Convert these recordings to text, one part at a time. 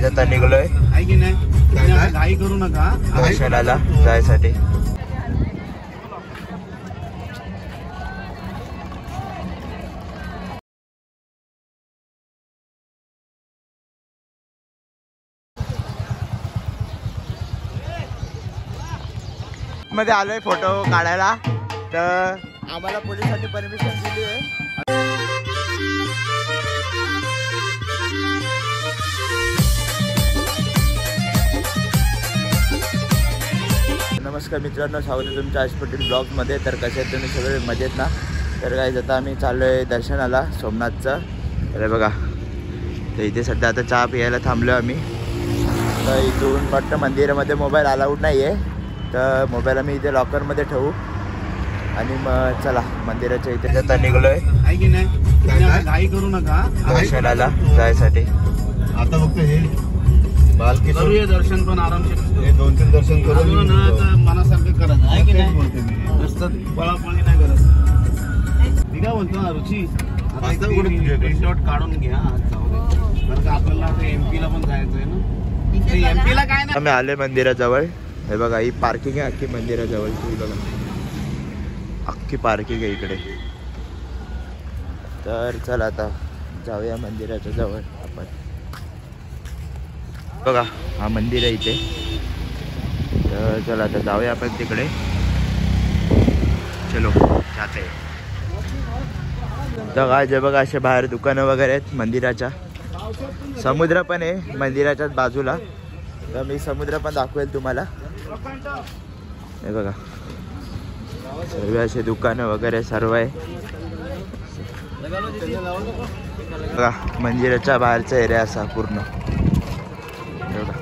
आता निघलोय घाई करू नका दर्शनाला जायसाठी. मध्ये आलोय फोटो काढायला, तर आम्हाला पोलिसांनी परमिशन दिली आहे. नमस्कार मित्रांनो, स्वागत आहे तुमच्या आज पटेल ब्लॉगमध्ये. तर कसे आहेत तुम्ही सगळे, मजेत ना? तर काय आता आम्ही चाललोय दर्शनाला सोमनाथचं. तर बघा, तर इथे सध्या आता चहा प्यायला थांबलो आम्ही. तर इथून वाटतं मंदिरामध्ये मोबाईल अलाउड नाही आहे, तर मोबाईल आम्ही इथे लॉकरमध्ये ठेवू आणि मग चला मंदिराच्या इथे आता निघलोय घाई करू नका दर्शनाला जायसाठी. आता फक्त हे बालकी करूया दर्शन, पण आरामशीर 2-3 दर्शन करून मनासारखं करत आहे की नाही. बोलते मी नुसतं पळापळी नाही करत. मी काय बोलतो ना रुची, प्रिंटआउट काढून घ्या जाऊ दे, कारण का आपल्याला MP ला पण जायचं आहे ना. MP ला काय नाही. आम्ही आले मंदिराजवळ. हे बघा, ही पार्किंग आहे अख्खी मंदिराजवळ. ही बघा अख्खी पार्किंग आहे इकडे. तर चला आता जाऊया मंदिराच्या जवळ आपण. बघा हा मंदिर आहे इथे, तर चला आता जाऊया आपण तिकडे. चलो जाते. तर काय जे बघा, असे बाहेर दुकानं वगैरे आहेत मंदिराच्या. समुद्र पण आहे मंदिराच्याच बाजूला, तर मी समुद्र पण दाखवेल तुम्हाला. हे बघा सर्व असे दुकानं वगैरे सर्व आहे. बघा मंदिराच्या बाहेरचा एरिया असा पूर्ण. बघा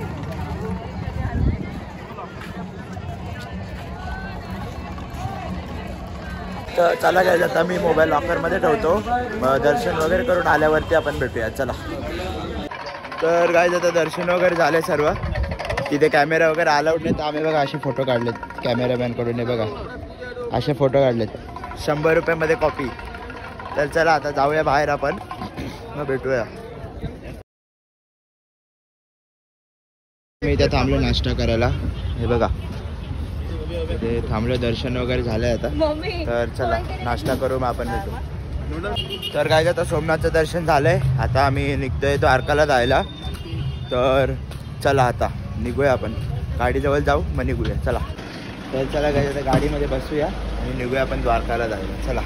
तर चला काय, आता मी मोबाईल लॉकरमध्ये ठेवतो, मग दर्शन वगैरे करून आल्यावरती आपण भेटूया. चला. तर काय आता दर्शन वगैरे झाले सर्व. तिथे कॅमेरा वगैरे अलाउड नाही, तर आम्ही बघा असे फोटो काढलेत कॅमेरामॅनकडून. हे बघा असे फोटो काढलेत, 100 रुपयामध्ये कॉपी. तर चला आता जाऊया बाहेर आपण, मग भेटूया. मी इथे थांबलो नाश्ता करायला. हे बघा ते थांबलो, दर्शन वगैरे झालंय आता. तर चला नाश्ता करू, मग आपण भेटू. तर काय आता सोमनाथचं दर्शन झालंय, आता आम्ही निघतोय द्वारकाला जायला. तर चला आता निघूया आपण, गाडीजवळ जाऊ मग निघूया. चला. तर चला काय आता गाडीमध्ये बसूया आणि निघूया आपण द्वारकाला जायला. चला.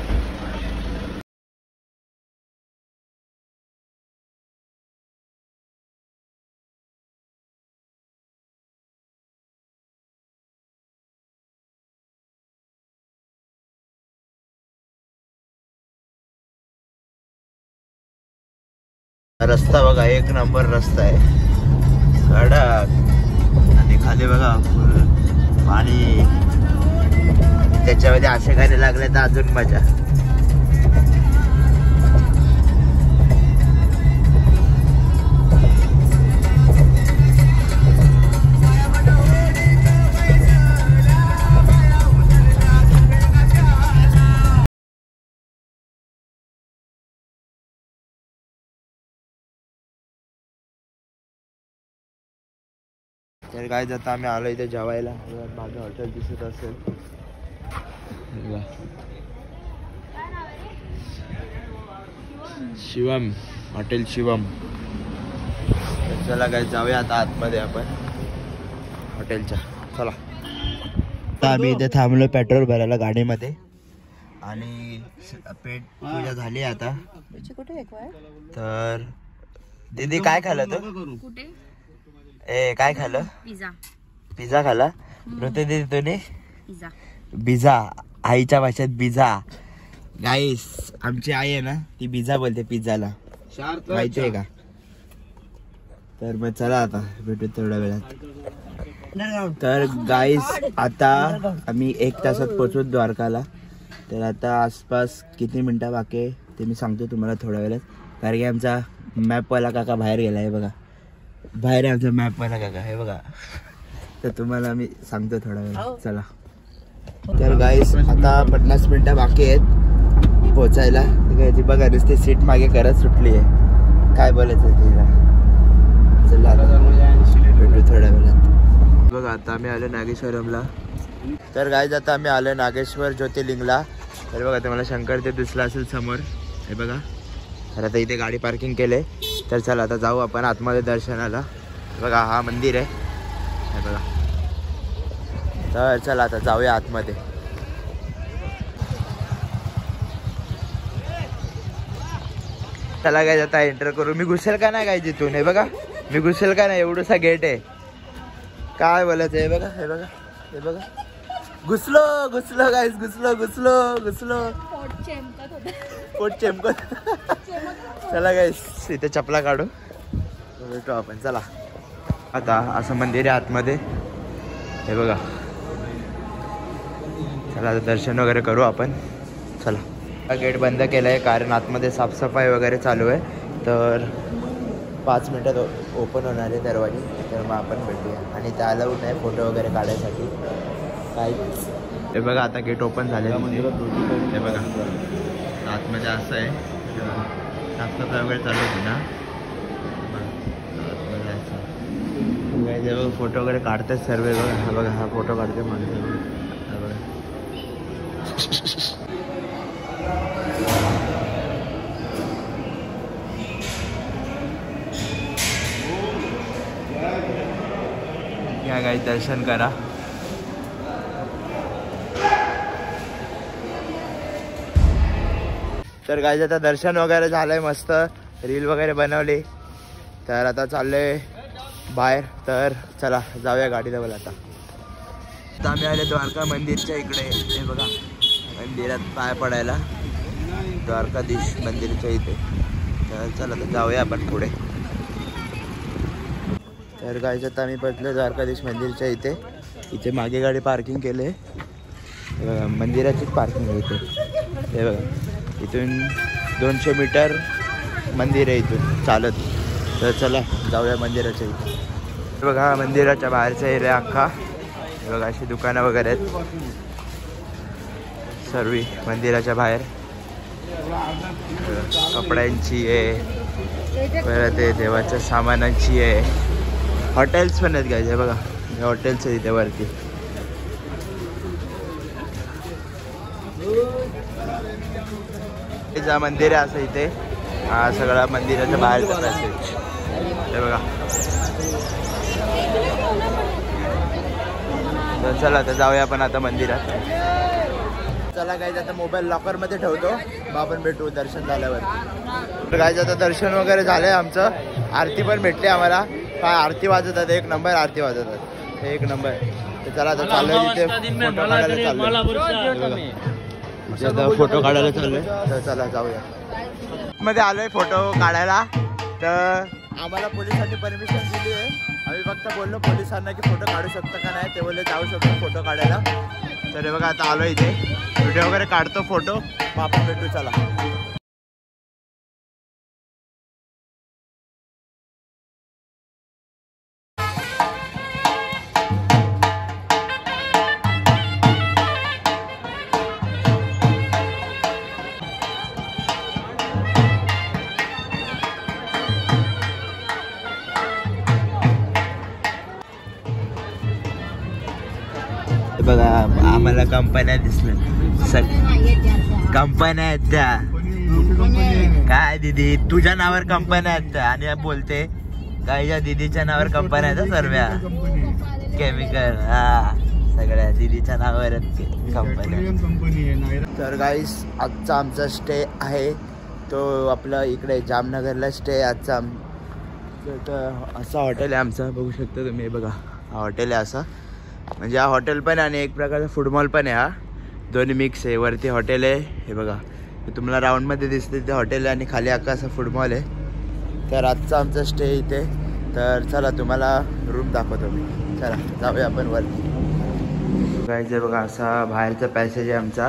रस्ता बघा एक नंबर रस्ता आहे, कडक. आणि खाली बघा पाणी, त्याच्यामध्ये असे गाडी लागले तर अजून मजा. तर काय जाता आम्ही आलो इथे जेवायला. माझं हॉटेल दिसत असेल, शिवम हॉटेल शिवम. तर चला काय जाऊया आता आतमध्ये आपण हॉटेलच्या. चला. आता आम्ही इथे थांबलो पेट्रोल भरायला गाडीमध्ये, आणि पेट पूजा झाली आता. तर दीदी काय खाल्लं तू? ए काय खाल्लं? पिझ्झा खाल्ला. दीदी तुम्ही? पिझ्झा, आईच्या भाषेत पिझ्झा. गाईस आमची आई आहे ना, ती पिझ्झा बोलते पिझ्झाला, माहिती आहे का? तर मग चला आता भेटू थोड्या वेळात. तर गाईस आता आम्ही 1 तासात पोहोचू द्वारकाला. तर आता आसपास किती मिनटं बाकी आहे ते मी सांगतो तुम्हाला थोड्या वेळात, कारण की आमचा मॅपवाला काका बाहेर गेला आहे. बघा बाहेर आहे आमचा मॅपवाला काका, हे बघा. तर तुम्हाला मी सांगतो थोड्या वेळात. चला. तर गाईस आता 50 मिनटं बाकी आहेत पोचायला. ती बघा नुसती सीट मागे करत सुटली आहे. काय बोलायचं तिला. चला आता आम्ही आलो नागेश्वरमला. तर गाईज आता आम्ही आलो नागेश्वर ज्योतिर्लिंगला. तर बघा तुम्हाला शंकर ते दिसला असेल समोर, हे बघा. तर आता इथे गाडी पार्किंग केले. तर चला आता जाऊ आपण आतमध्ये दर्शनाला. बघा हा मंदिर आहे, हे बघा. तर चला आता जाऊया आतमध्ये. चला काय आता एंटर करू. मी घुसेल का नाही काय जिथून, हे बघा. मी घुसेल का नाही, एवढंसा गेट आहे. काय बोलायचं, हे बघा, हे बघा, हे बघा. घुसलो घुसलो गाईस, घुसलो घुसलो घुसलो. पोट चेमकत. चला गाईस इथे चपला काढू, भेटू आपण. चला आता असं मंदिर आहे आतमध्ये, हे बघा. चला आता दर्शन वगैरे करू आपण. चला गेट बंद केला आहे कारण आतमध्ये साफसफाई वगैरे चालू आहे. तर 5 मिनिटात ओपन होणार आहे दरवाजे. तर मग आपण भेटूया. आणि त्या अलाउड नाही फोटो वगैरे काढायसाठी काही. हे बघा आता गेट ओपन झाले. हे बघा आतमध्ये असं आहे, साफसफाई वगैरे चालू होती ना. आतमध्ये असं फोटो वगैरे काढतात सर्व. बघा हा, बघा हा फोटो काढते माणसं. हा बघा. या गाई दर्शन करा. तर गाईज आता दर्शन वगैरे झालंय, मस्त रील वगैरे बनवली. तर आता चाललोय बाहेर. तर चला जाऊया गाडीला. बोला आता आम्ही आले द्वारका मंदिरच्या इकडे. हे बघा मंदिरात पाय पडायला, द्वारकाधीश मंदिरच्या इथे. तर चला तर जाऊया आपण पुढे. तर गाईज आता आम्ही पोहोचलो द्वारकाधीश मंदिरच्या इथे. इथे मागे गाडी पार्किंग केले. हे बघा मंदिराचीच पार्किंग आहे इथे. हे बघा इथून 200 मीटर मंदिर आहे इथून चालत. तर चला जाऊया मंदिराच्या इथे. हे बघा मंदिराच्या बाहेरचा एरिया अख्खा. हे बघा अशी दुकानं वगैरे आहेत सर्व मंदिराच्या बाहेर. कपड्यांची आहे, परत ते देवाच्या सामानाची आहे. हॉटेल्स पण आहेत गाईज. हे बघा हे हॉटेल्स आहे इथे वरती. जा मंदिर आहे असं इथे. हा सगळा मंदिराच्या बाहेरचा पॅसेज. हे बघा. तर चला आता जाऊया आपण आता मंदिरात. चला गाईज आता मोबाईल लॉकरमध्ये ठेवतो, मग आपण भेटू दर्शन झाल्यावर. तर गाईज आता दर्शन वगैरे झालंय आमचं. आरती पण भेटली आम्हाला. काय आरती वाजवतात, एक नंबर आरती वाजवतात, एक नंबर. तर चला आता चाललोय तिथे फोटो काढायला चाललोय. आता फोटो काढायला चाललोय. तर चला जाऊया. मध्ये आलोय फोटो काढायला. तर आम्हाला पोलिसांनी परमिशन दिली आहे. आम्ही फक्त बोललो पोलिसांना की फोटो काढू शकतो का नाही. ते बोलले जाऊ शकतो फोटो काढायला. तर हे बघा आता आलो इथे, व्हिडिओ वगैरे काढतो, फोटो. मग आपण भेटू. चला बघा आम्हाला कंपन्या दिसल्या. कंपन्या आहेत त्या. काय दीदी तुझ्या नावावर कंपन्या आहेत त्या. आणि बोलते गाईच्या दीदीच्या नावावर कंपन्या आहेत सर्व केमिकल. हा सगळ्या दीदीच्या नावावर कंपन्या. तर गाईस आजचा आमचा स्टे आहे तो आपला इकडे जामनगरला स्टे आजचा. तर असा हॉटेल आहे आमचा, बघू शकता तुम्ही. बघा हा हॉटेल आहे असा. म्हणजे हा हॉटेल पण आणि एक प्रकारचा फूड मॉल पण आहे. हा दोन्ही मिक्स आहे. वरती हॉटेल आहे, हे बघा तुम्हाला राऊंडमध्ये दिसते ते हॉटेल आहे, आणि खाली अख्खा असा फूड मॉल आहे. तर आजचा आमचा स्टे इथे. तर चला तुम्हाला रूम दाखवतो मी. चला जाऊया आपण वरती. गाईज बघा असा बाहेरचा पॅसेज आहे आमचा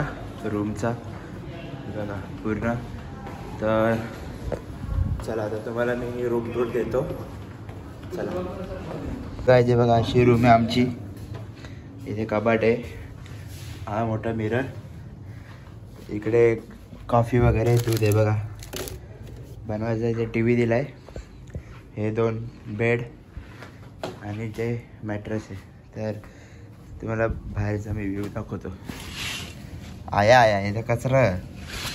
रूमचा, बघा पूर्ण. तर चला आता तुम्हाला मी रूम टूर देतो. चला गाईज बघा अशी रूम आहे आमची. इथे कपाट आहे, हा मोठा मिरर, इकडे कॉफी वगैरे दूध आहे बघा बनवायचं. इथे टी व्ही दिला आहे, हे 2 बेड आणि जे मॅट्रेस आहे तर तुम्हाला बाहेरचा मी व्ह्यू दाखवतो. आया इथं कचरा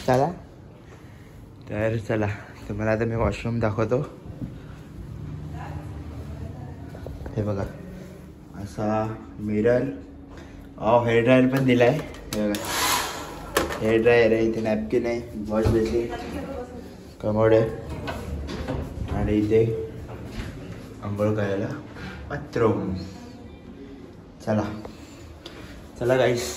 चला. तर चला तुम्हाला आता मी वॉशरूम दाखवतो. हे बघा असा मिरर. हेअर ड्रायर पण दिलाय. हे बघा हेअर ड्रायर आहे. इथे नॅपकिन आहे. वॉश बेसिन, कमोड आहे आणि इथे आंघोळ करायला बाथरूम. चला गाईस.